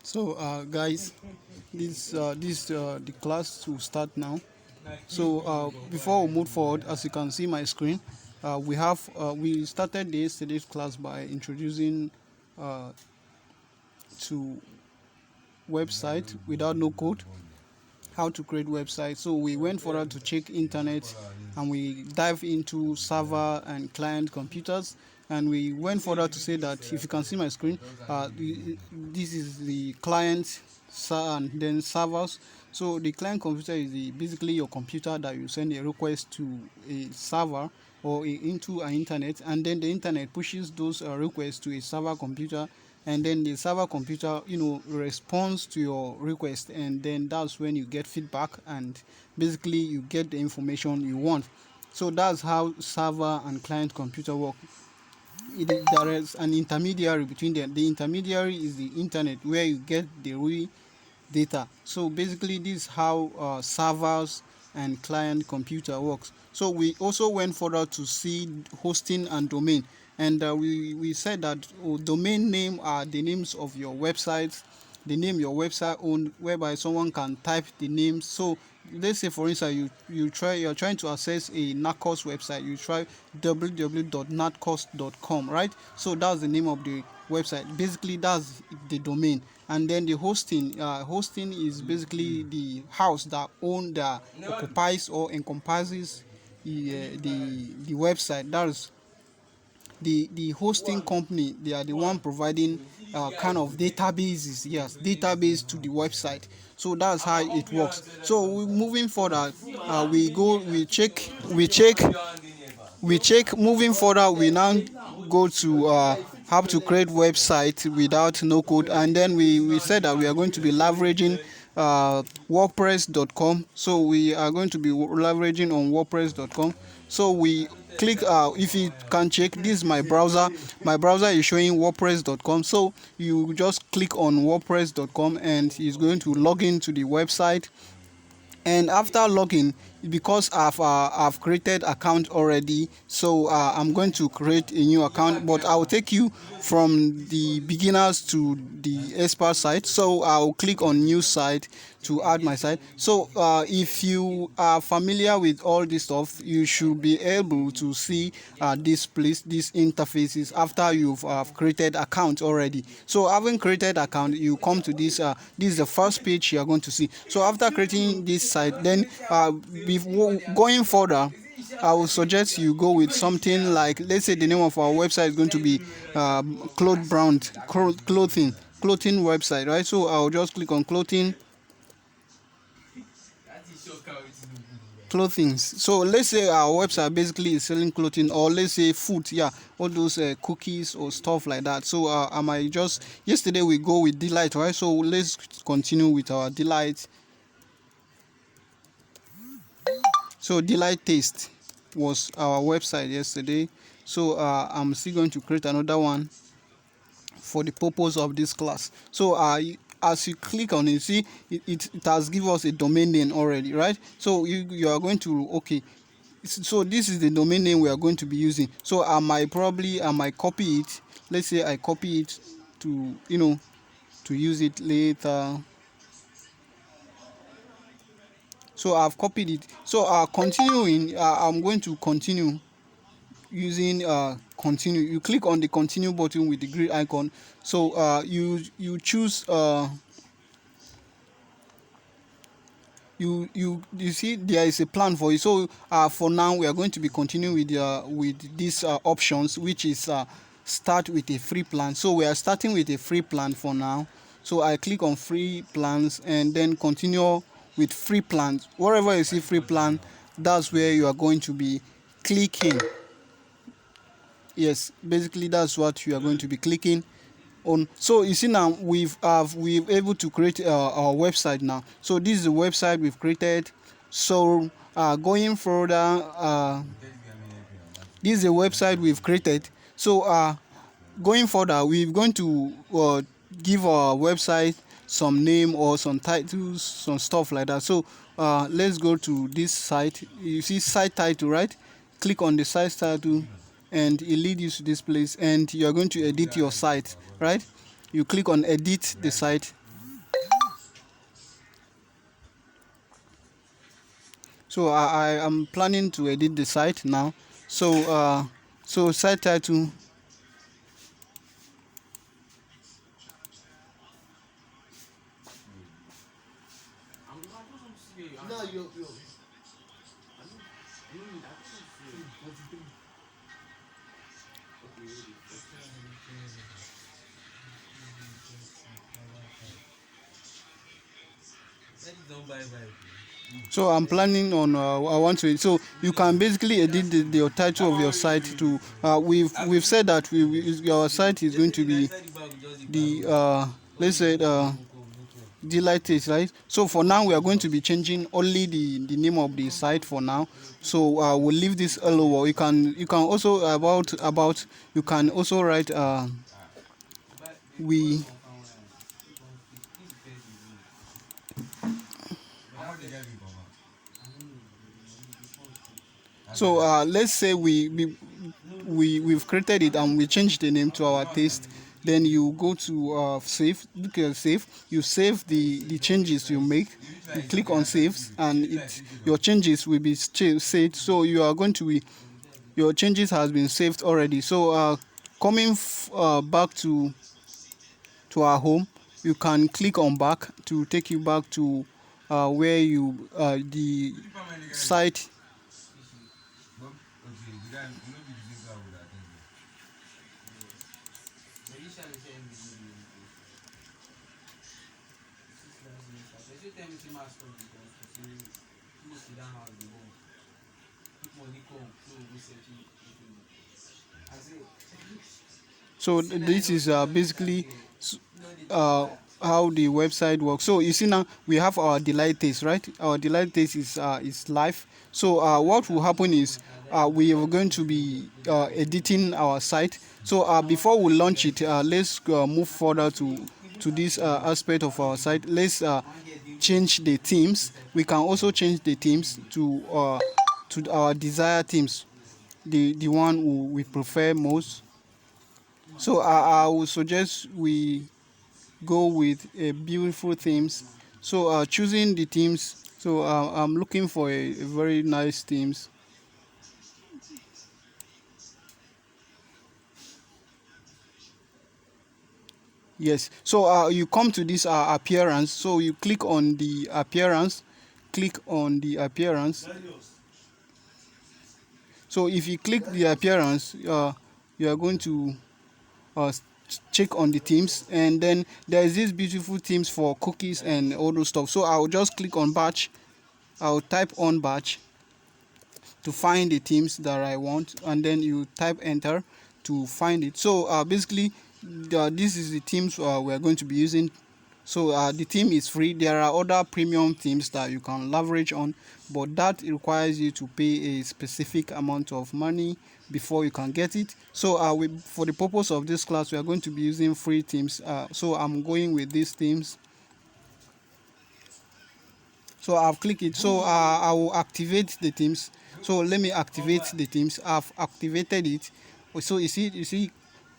So guys, the class will start now. So before we move forward, as you can see my screen, we started yesterday's class by introducing to website without no code, how to create website. So we went further to check internet, and we dive into server and client computers, and we went further to say that if you can see my screen, this is the client and then servers. So the client computer is basically your computer that you send a request to a server or into an internet, and then the internet pushes those requests to a server computer, and then the server computer responds to your request, and then that's when you get feedback, and basically you get the information you want. So that's how server and client computer work. There is an intermediary between them. The intermediary is the internet, where you get the real data. So basically this is how servers and client computer works. So we also went further to see hosting and domain, and we said that domain name are the names of your websites, the name your website owned, whereby someone can type the names. So let's say for instance you're trying to access a narcos website, you try www.narcos.com, right? So that's the name of the website. Basically that's the domain. And then the hosting is basically the house that occupies or encompasses the website. That's the hosting company. They are the one providing kind of databases, yes, database to the website. So that's how it works. So moving further, we check. Moving further, we now go to how to create website without no code, and then we said that we are going to be leveraging WordPress.com. So we are going to be leveraging on WordPress.com. So we click, if you can check, this is my browser. My browser is showing WordPress.com. So you just click on WordPress.com, and it's going to log into the website. And after login, because I've created account already, so I'm going to create a new account, but I'll take you from the beginners to the expert site. So I'll click on new site to add my site. So if you are familiar with all this stuff, you should be able to see these interfaces after you've created account already. So having created account, you come to this this is the first page you are going to see. So after creating this site, then going further, I would suggest you go with something like, let's say the name of our website is going to be clothing website, right? So I'll just click on clothing. So let's say our website basically is selling clothing, or let's say food, yeah, all those cookies or stuff like that. So I might just, yesterday we go with delight, right? So let's continue with our delight. So delight taste was our website yesterday. So I'm still going to create another one for the purpose of this class. So as you click on it, see it has given us a domain name already, right? So you are going to, okay, so this is the domain name we are going to be using. So I might copy it. Let's say I copy it to to use it later. So I've copied it. So continuing, I'm going to continue using continue. You click on the continue button with the green icon. So you choose you see there is a plan for you. So for now we are going to be continuing with these options, which is start with a free plan. So we are starting with a free plan for now. So I click on free plans, and then continue with free plans. Wherever you see free plan, that's where you are going to be clicking. Yes, basically that's what you are going to be clicking on. So you see now we've able to create our website now. So this is the website we've created. So going further, this is the website we've created. So going further, we're going to give our website some name or some titles, some stuff like that. So let's go to this site. You see site title, right? Click on the site title, and it leads you to this place, and you are going to edit your site, right? You click on edit the site, So I am planning to edit the site now. So site title. So I'm planning on I want to, so you can basically edit the title of your site to we've said that our site is going to be the let's say delight is right. So for now we are going to be changing only the name of the site for now. So we'll leave this hello. You can also about you can also write we. So let's say we've created it and we changed the name to our taste. Then you go to save, look at save. You save the changes you make. You click on saves, and your changes will be saved. So you are going to be your changes has been saved already. So coming back to our home, you can click on back to take you back to where you the site. So this is basically uh, how the website works. So you see now we have our delight taste, right? Our delight taste is live. So what will happen is we are going to be editing our site. So before we launch it, let's move further to this aspect of our site. Let's change the themes. We can also change the themes to our desired themes, the one we prefer most. So I would suggest we go with beautiful themes. So choosing the themes. So I'm looking for a very nice themes. Yes. So you come to this appearance. So you click on the appearance. Click on the appearance. So if you click the appearance, you are going to uh, check on the themes, and then there is this beautiful themes for cookies and all those stuff. So I'll just click on batch. I'll type on batch to find the themes that I want, and then you type enter to find it. So basically this is the themes we're going to be using. So the theme is free. There are other premium themes that you can leverage on, but that requires you to pay a specific amount of money before you can get it. So for the purpose of this class, we are going to be using free themes. So I'm going with these themes. So I've clicked it. So I will activate the themes. So let me activate the themes. I've activated it. So you see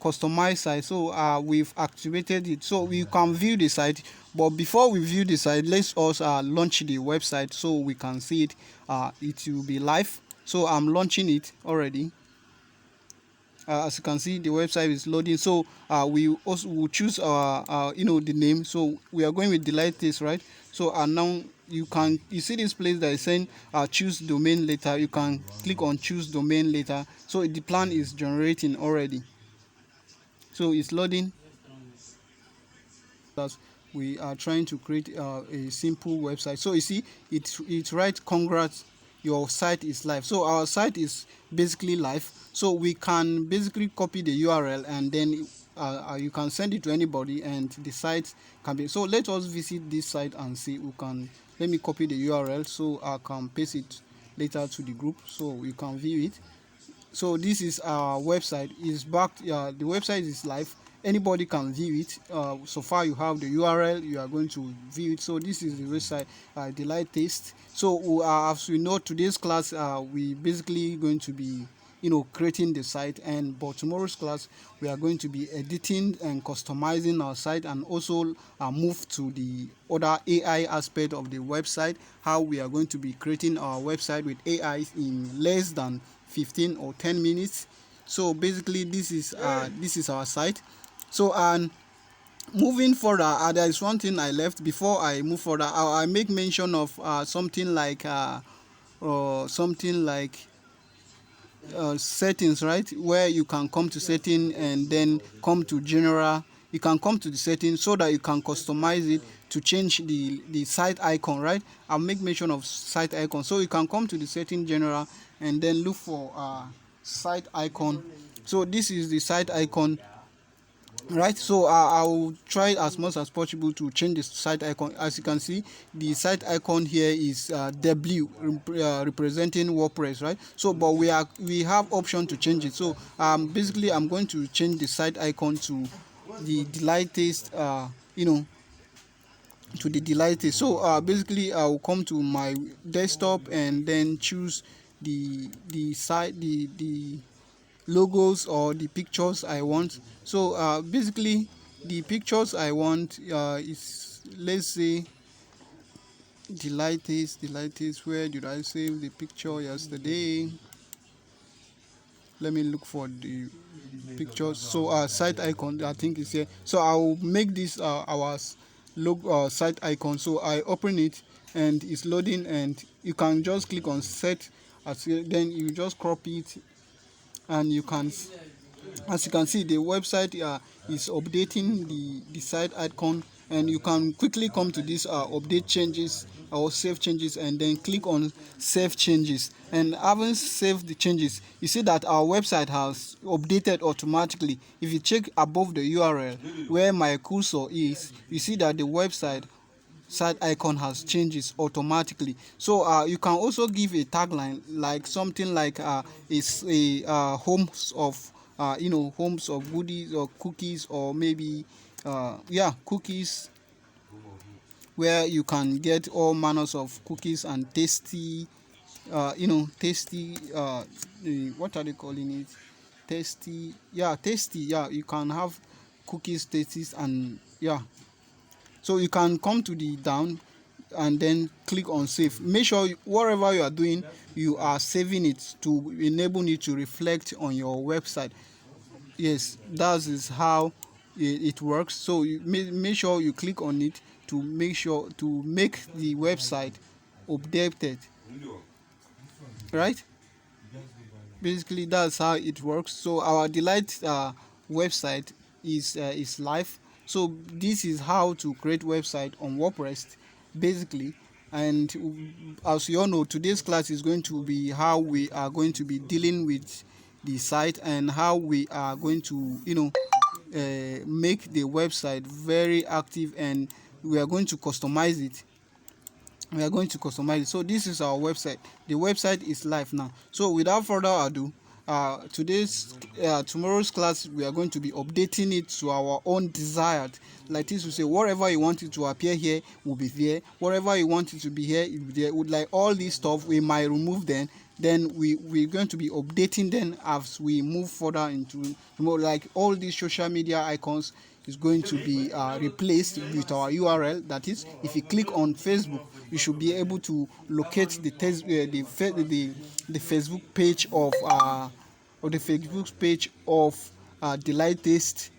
customize site. So we've activated it. So we can view the site, but before we view the site, let's also launch the website so we can see it. It will be live. So I'm launching it already. As you can see, the website is loading. So we also will choose our the name. So we are going with delight this, right? So now you see this place that is saying choose domain later. You can click on choose domain later. So the plan is generating already. So it's loading. We are trying to create a simple website. So you see it's right, congrats, your site is live. So our site is basically live. So we can basically copy the URL, and then you can send it to anybody, and the site can be. So let us visit this site and see. Let me copy the URL so I can paste it later to the group so you can view it. So this is our website. Is backed. The website is live. Anybody can view it. So far you have the URL. You are going to view it. So this is the website. Delight taste. So as we know, today's class we basically going to be creating the site. But tomorrow's class we are going to be editing and customizing our site, and also move to the other AI aspect of the website, how we are going to be creating our website with AI in less than 15 or 10 minutes. So basically this is our site. So, and moving further, there is one thing I left before I move further. I make mention of something like settings, right? Where you can come to setting and then come to general. You can come to the settings so that you can customize it to change the site icon, right? I'll make mention of site icon. So you can come to the setting general and then look for site icon. So this is the site icon, right? So I will try as much as possible to change the site icon. As you can see, the site icon here is W, representing WordPress, right? So but we have option to change it. So basically I'm going to change the site icon to the latest, to the latest. So basically I will come to my desktop and then choose the site, the logos or the pictures I want. So basically the pictures I want is, let's say, the latest. Where did I save the picture yesterday? Let me look for the pictures. So site icon, I think is here. So I'll make this our logo site icon. So I open it and it's loading, and you can just click on set as, then you just crop it, and you can, as you can see, the website is updating the site icon, and you can quickly come to this update changes or save changes, and then click on save changes. And having saved the changes, you see that our website has updated automatically. If you check above the URL where my cursor is, you see that the website site icon has changes automatically. So you can also give a tagline, like something like is a homes of homes of goodies or cookies, or maybe cookies, where you can get all manners of cookies and tasty, what are they calling it, tasty, you can have cookies, tasty, and so you can come to the down and then click on save. Make sure whatever you are doing, you are saving it to enable it to reflect on your website. Yes, that is how it works. So you make sure you click on it to make the website updated, right? Basically that's how it works. So our delight website is live. So this is how to create website on WordPress, basically. And as you all know, today's class is going to be how we are going to be dealing with the site, and how we are going to make the website very active, and we are going to customize it. So this is our website. The website is live now. So without further ado, tomorrow's class, we are going to be updating it to our own desired. Like this, we say whatever you want it to appear here will be there, whatever you want it to be here, it will be there. With like all this stuff, we might remove them. Then we're going to be updating them as we move further into more, like all these social media icons is going to be replaced with our URL. That is, if you click on Facebook, you should be able to locate the Facebook page of the latest.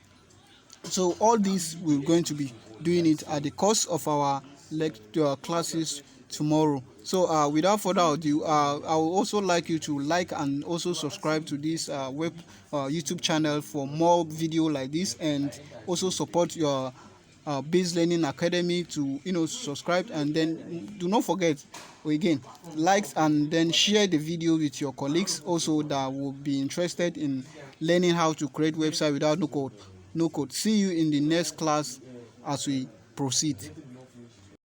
So all these we're going to be doing it at the course of our lecture classes tomorrow. So without further ado, I would also like you to like and also subscribe to this YouTube channel for more video like this, and also support your BazeLearning Academy to subscribe, and then do not forget, again, like and then share the video with your colleagues also that will be interested in learning how to create website without no code. See you in the next class as we proceed.